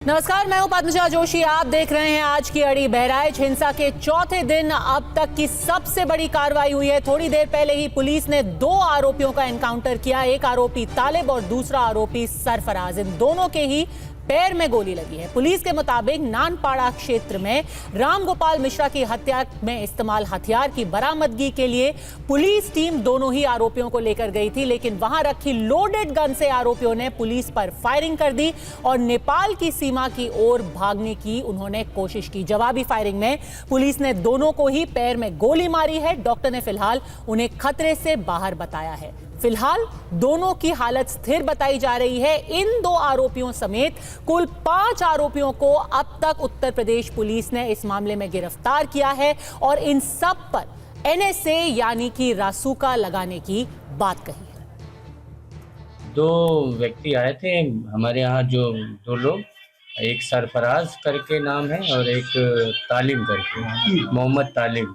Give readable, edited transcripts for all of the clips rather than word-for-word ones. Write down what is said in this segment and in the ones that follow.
नमस्कार, मैं हूं पद्मजा जोशी। आप देख रहे हैं आज की अड़ी। बहराइच हिंसा के चौथे दिन अब तक की सबसे बड़ी कार्रवाई हुई है। थोड़ी देर पहले ही पुलिस ने 2 आरोपियों का एनकाउंटर किया। एक आरोपी तालिब और दूसरा आरोपी सरफराज। इन दोनों के ही पैर में गोली लगी है। पुलिस के मुताबिक नानपाड़ा क्षेत्र में रामगोपाल मिश्रा की हत्या में इस्तेमाल हथियार की बरामदगी के लिए पुलिस टीम दोनों ही आरोपियों को लेकर गई थी, लेकिन वहां रखी लोडेड गन से आरोपियों ने पुलिस पर फायरिंग कर दी और नेपाल की सीमा की ओर भागने की उन्होंने कोशिश की। जवाबी फायरिंग में पुलिस ने दोनों को ही पैर में गोली मारी है। डॉक्टर ने फिलहाल उन्हें खतरे से बाहर बताया है। फिलहाल दोनों की हालत स्थिर बताई जा रही है। इन 2 आरोपियों समेत कुल 5 आरोपियों को अब तक उत्तर प्रदेश पुलिस ने इस मामले में गिरफ्तार किया है और इन सब पर एनएसए यानी कि रासुका लगाने की बात कही है। 2 व्यक्ति आए थे हमारे यहाँ, जो 2 लोग, एक सरफराज करके नाम है और एक तालिम करके, मोहम्मद तालिम।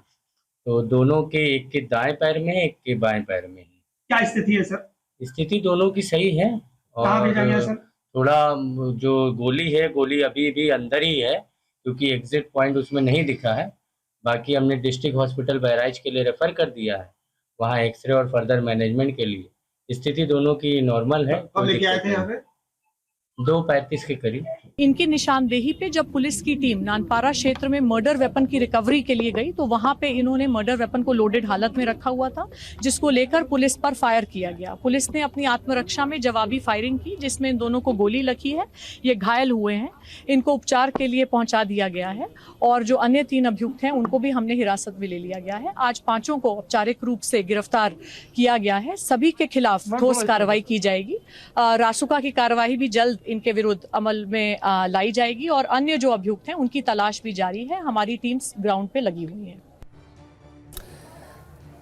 तो दोनों के, एक के दाएं पैर में, एक के बाएं पैर में। क्या स्थिति है सर? स्थिति दोनों की सही है और थोड़ा जो गोली है, गोली अभी भी अंदर ही है क्योंकि एग्जिट पॉइंट उसमें नहीं दिखा है। बाकी हमने डिस्ट्रिक्ट हॉस्पिटल बहराइच के लिए रेफर कर दिया है, वहाँ एक्सरे और फर्दर मैनेजमेंट के लिए। स्थिति दोनों की नॉर्मल है। कब लेके आए थे यहाँ पे? 2:35 के करीब। इनकी निशानदेही पे जब पुलिस की टीम नानपाड़ा क्षेत्र में मर्डर वेपन की रिकवरी के लिए गई तो वहां पे इन्होंने मर्डर वेपन को लोडेड हालत में रखा हुआ था, जिसको लेकर पुलिस पर फायर किया गया। पुलिस ने अपनी आत्मरक्षा में जवाबी फायरिंग की, जिसमें इन दोनों को गोली लगी है। ये घायल हुए हैं, इनको उपचार के लिए पहुंचा दिया गया है और जो अन्य 3 अभियुक्त हैं उनको भी हमने हिरासत में ले लिया गया है। आज 5 को औपचारिक रूप से गिरफ्तार किया गया है। सभी के खिलाफ ठोस कार्रवाई की जाएगी। रासुका की कार्रवाई भी जल्द इनके विरुद्ध अमल में लाई जाएगी और अन्य जो अभियुक्त हैं उनकी तलाश भी जारी है। हमारी टीम्स ग्राउंड पे लगी हुई है।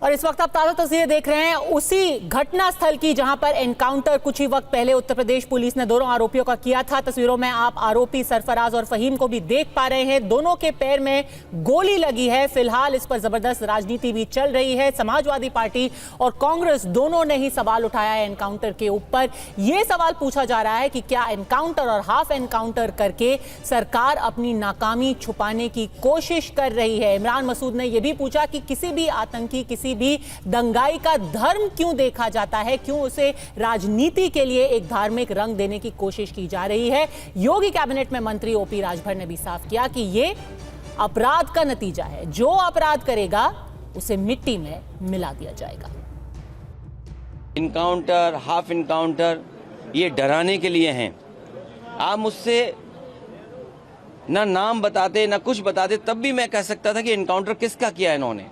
और इस वक्त आप ताजा तस्वीरें देख रहे हैं उसी घटना स्थल की जहां पर एनकाउंटर कुछ ही वक्त पहले उत्तर प्रदेश पुलिस ने 2 आरोपियों का किया था। तस्वीरों में आप आरोपी सरफराज और फहीम को भी देख पा रहे हैं। दोनों के पैर में गोली लगी है। फिलहाल इस पर जबरदस्त राजनीति भी चल रही है। समाजवादी पार्टी और कांग्रेस दोनों ने ही सवाल उठाया है एनकाउंटर के ऊपर। यह सवाल पूछा जा रहा है कि क्या एनकाउंटर और हाफ एनकाउंटर करके सरकार अपनी नाकामी छुपाने की कोशिश कर रही है। इमरान मसूद ने यह भी पूछा कि किसी भी आतंकी, किसी भी दंगाई का धर्म क्यों देखा जाता है, क्यों उसे राजनीति के लिए एक धार्मिक रंग देने की कोशिश की जा रही है। योगी कैबिनेट में मंत्री ओपी राजभर ने भी साफ किया कि यह अपराध का नतीजा है। जो अपराध करेगा उसे मिट्टी में मिला दिया जाएगा। इनकाउंटर, हाफ इनकाउंटर ये डराने के लिए हैं। आप मुझसे ना नाम बताते ना कुछ बताते, तब भी मैं कह सकता था कि इनकाउंटर किसका किया इन्होंने।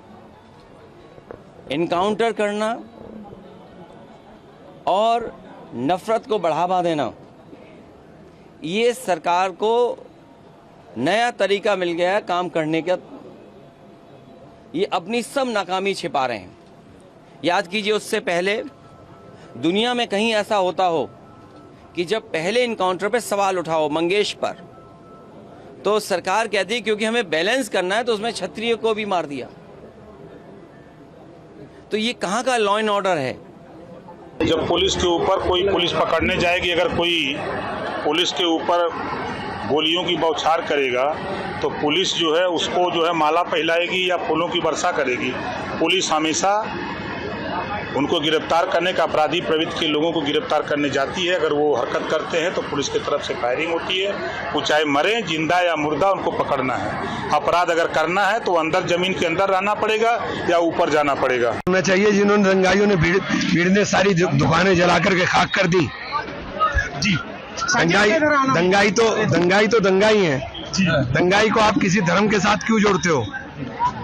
इनकाउंटर करना और नफरत को बढ़ावा देना, ये सरकार को नया तरीका मिल गया है काम करने का। ये अपनी सब नाकामी छिपा रहे हैं। याद कीजिए, उससे पहले दुनिया में कहीं ऐसा होता हो कि जब पहले इनकाउंटर पे सवाल उठाओ मंगेश पर, तो सरकार कहती है क्योंकि हमें बैलेंस करना है तो उसमें क्षत्रिय को भी मार दिया। तो ये कहाँ का लॉ एंड ऑर्डर है? जब पुलिस के ऊपर कोई पुलिस पकड़ने जाएगी, अगर कोई पुलिस के ऊपर गोलियों की बौछार करेगा तो पुलिस जो है उसको जो है माला पहनाएगी या फूलों की वर्षा करेगी। पुलिस हमेशा उनको गिरफ्तार करने का, अपराधी प्रवृत्ति के लोगों को गिरफ्तार करने जाती है। अगर वो हरकत करते हैं तो पुलिस की तरफ से फायरिंग होती है। वो चाहे मरे, जिंदा या मुर्दा, उनको पकड़ना है। अपराध अगर करना है तो अंदर जमीन के अंदर रहना पड़ेगा या ऊपर जाना पड़ेगा। होना चाहिए। जिन्होंने दंगाइयों ने भीड़ ने सारी दुकानें जला करके खाक कर दी जी। दंगाई तो दंगाई है। दंगाई को आप किसी धर्म के साथ क्यों जोड़ते हो?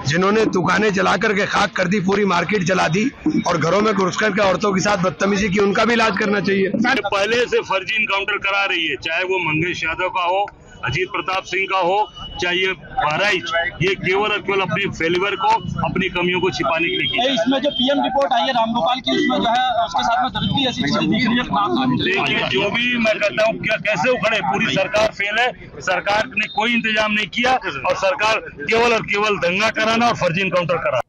जिन्होंने दुकानें जला करके खाक कर दी, पूरी मार्केट जला दी और घरों में घुस करके औरतों के साथ बदतमीजी की, उनका भी इलाज करना चाहिए। पहले से फर्जी इनकाउंटर करा रही है, चाहे वो मंगेश यादव का हो, अजीत प्रताप सिंह का हो, चाहे ये बहराइच, ये केवल और केवल अपने फेलिवर को, अपनी कमियों को छिपाने के लिए किया। इसमें जो पीएम रिपोर्ट आई है रामगोपाल की, उसमें जो है उसके साथ में दर्द भी ऐसी देखिए, जो भी मैं कहता हूँ, क्या कैसे उखड़े, पूरी सरकार फेल है। सरकार ने कोई इंतजाम नहीं किया और सरकार केवल और केवल दंगा कराना और फर्जी इनकाउंटर करा।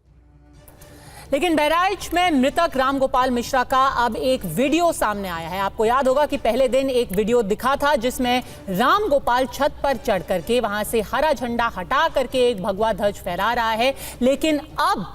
लेकिन बहराइच में मृतक रामगोपाल मिश्रा का अब एक वीडियो सामने आया है। आपको याद होगा कि पहले दिन एक वीडियो दिखा था जिसमें रामगोपाल छत पर चढ़ करके वहां से हरा झंडा हटा करके एक भगवा ध्वज फहरा रहा है। लेकिन अब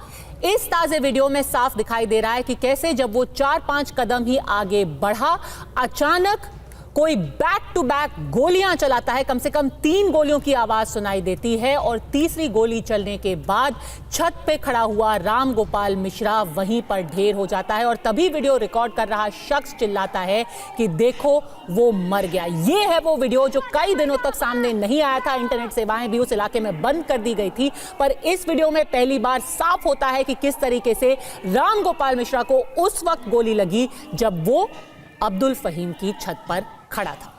इस ताजे वीडियो में साफ दिखाई दे रहा है कि कैसे जब वो 4-5 कदम ही आगे बढ़ा, अचानक कोई बैक टू बैक गोलियां चलाता है। कम से कम 3 गोलियों की आवाज सुनाई देती है और तीसरी गोली चलने के बाद छत पे खड़ा हुआ रामगोपाल मिश्रा वहीं पर ढेर हो जाता है और तभी वीडियो रिकॉर्ड कर रहा शख्स चिल्लाता है कि देखो वो मर गया। ये है वो वीडियो जो कई दिनों तक सामने नहीं आया था। इंटरनेट सेवाएं भी उस इलाके में बंद कर दी गई थी, पर इस वीडियो में पहली बार साफ होता है कि किस तरीके से रामगोपाल मिश्रा को उस वक्त गोली लगी जब वो अब्दुल फहीम की छत पर खड़ा था।